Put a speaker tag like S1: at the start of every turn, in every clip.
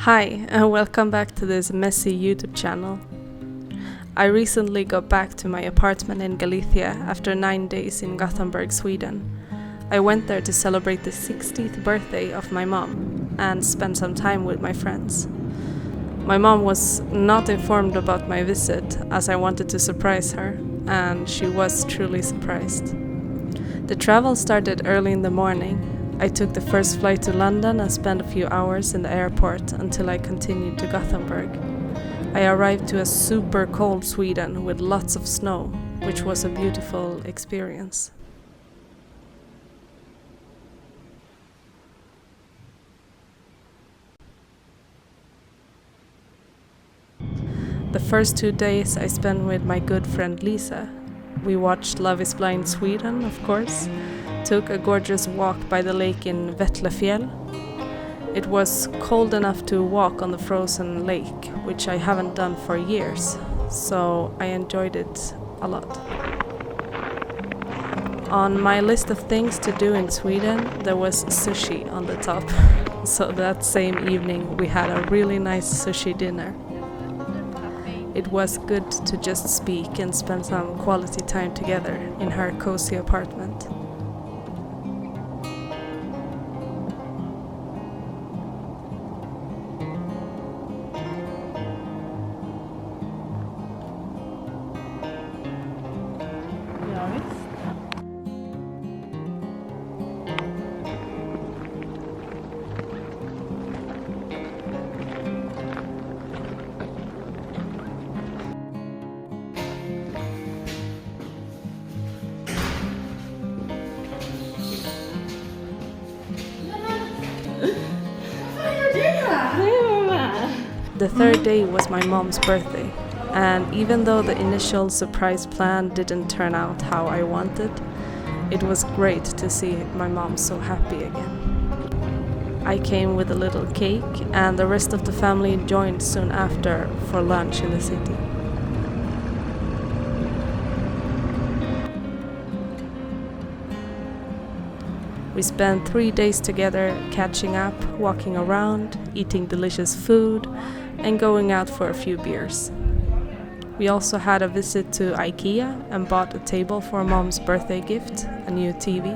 S1: Hi, and welcome back to this messy YouTube channel. I recently got back to my apartment in Galicia after 9 days in Gothenburg, Sweden. I went there to celebrate the 60th birthday of my mom and spend some time with my friends. My mom was not informed about my visit as I wanted to surprise her, and she was truly surprised. The travel started early in the morning. I took the first flight to London and spent a few hours in the airport until I continued to Gothenburg. I arrived to a super cold Sweden with lots of snow, which was a beautiful experience. The first 2 days I spent with my good friend Lisa. We watched Love is Blind Sweden, of course, took a gorgeous walk by the lake in Vettlefjäll. It was cold enough to walk on the frozen lake, which I haven't done for years, so I enjoyed it a lot. On my list of things to do in Sweden, there was sushi on the top, so that same evening we had a really nice sushi dinner. It was good to just speak and spend some quality time together in her cozy apartment. The third day was my mom's birthday, and even though the initial surprise plan didn't turn out how I wanted, it was great to see my mom so happy again. I came with a little cake, and the rest of the family joined soon after for lunch in the city. We spent 3 days together catching up, walking around, eating delicious food, and going out for a few beers. We also had a visit to IKEA and bought a table for Mom's birthday gift, a new TV.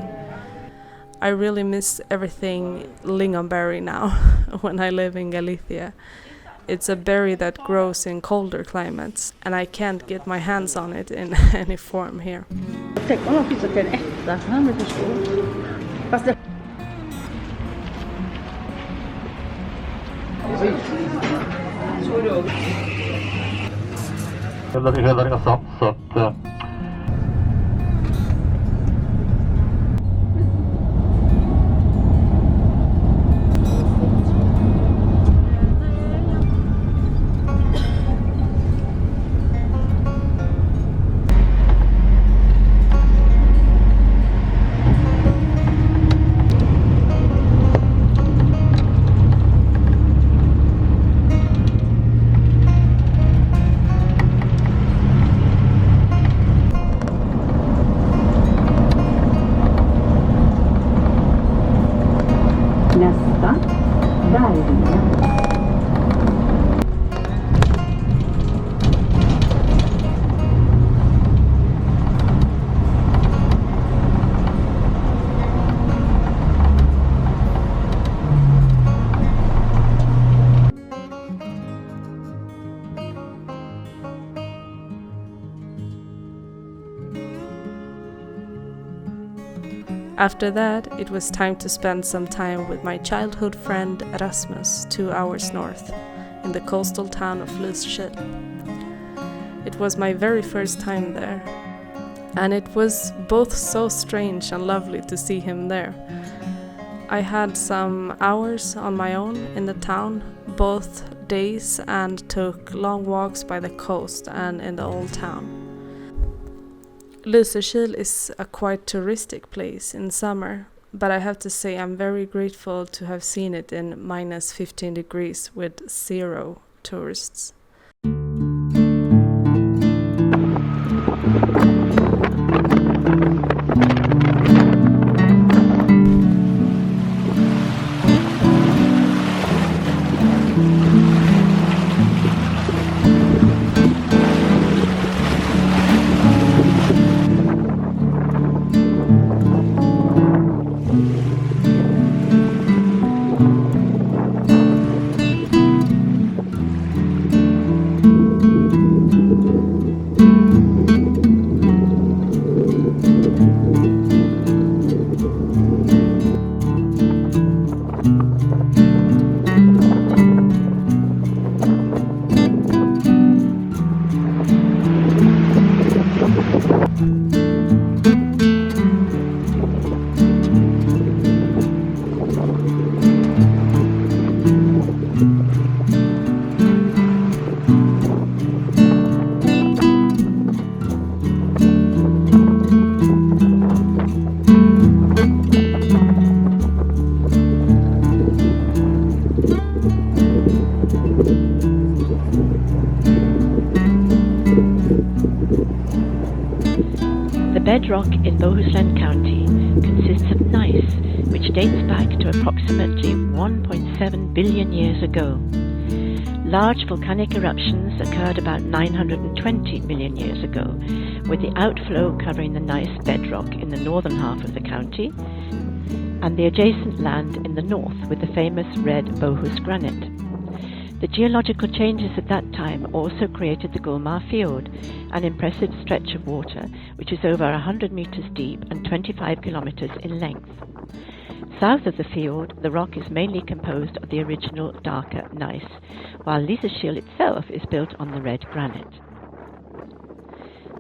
S1: I really miss everything lingonberry now when I live in Galicia. It's a berry that grows in colder climates, and I can't get my hands on it in any form here.
S2: Tänk om de fixar till en etta, han blir för svårt. Fast det...
S3: Hela resan, så att
S2: Nästa, Bergvingen.
S1: After that, it was time to spend some time with my childhood friend Rasmus, 2 hours north, in the coastal town of Lysekil. It was my very first time there, and it was both so strange and lovely to see him there. I had some hours on my own in the town, both days, and took long walks by the coast and in the old town. Lysekil is a quite touristic place in summer, but I have to say I'm very grateful to have seen it in minus 15 degrees with 0 tourists.
S4: The bedrock in Bohuslän County consists of gneiss, which dates back to approximately 1.7 billion years ago. Large volcanic eruptions occurred about 920 million years ago, with the outflow covering the gneiss bedrock in the northern half of the county and the adjacent land in the north with the famous red Bohus granite. The geological changes at that time also created the Gulmar Fjord, an impressive stretch of water which is over 100 meters deep and 25 kilometers in length. South of the fjord, the rock is mainly composed of the original darker gneiss, while Lysekil itself is built on the red granite.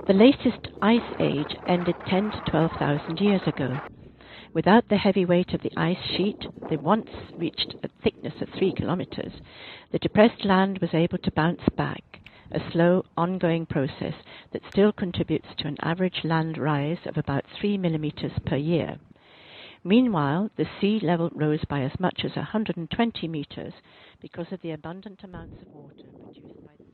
S4: The latest ice age ended 10 to 12,000 years ago. Without the heavy weight of the ice sheet, that once reached a thickness of 3 kilometers, the depressed land was able to bounce back, a slow, ongoing process that still contributes to an average land rise of about 3 millimeters per year. Meanwhile, the sea level rose by as much as 120 meters because of the abundant amounts of water produced by the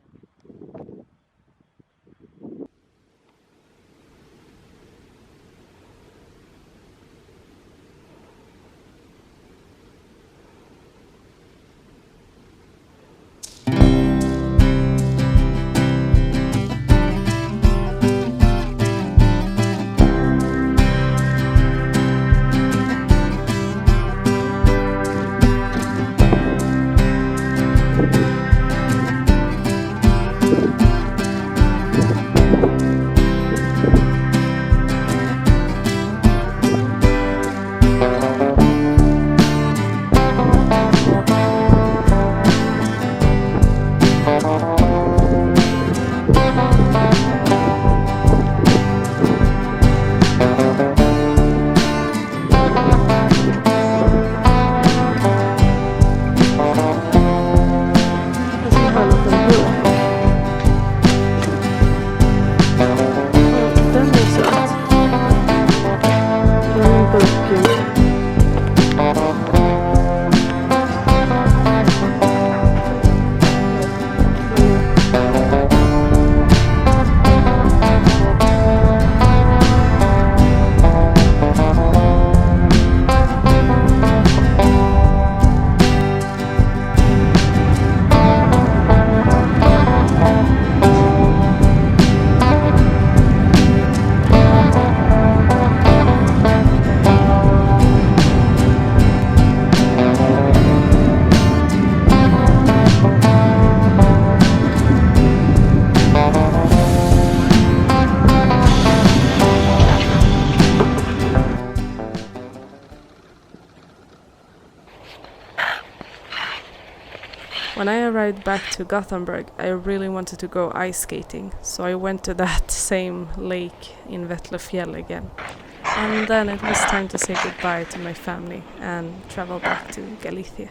S1: When I arrived back to Gothenburg, I really wanted to go ice skating, so I went to that same lake in Vetlefjell again. And then it was time to say goodbye to my family and travel back to Galicia.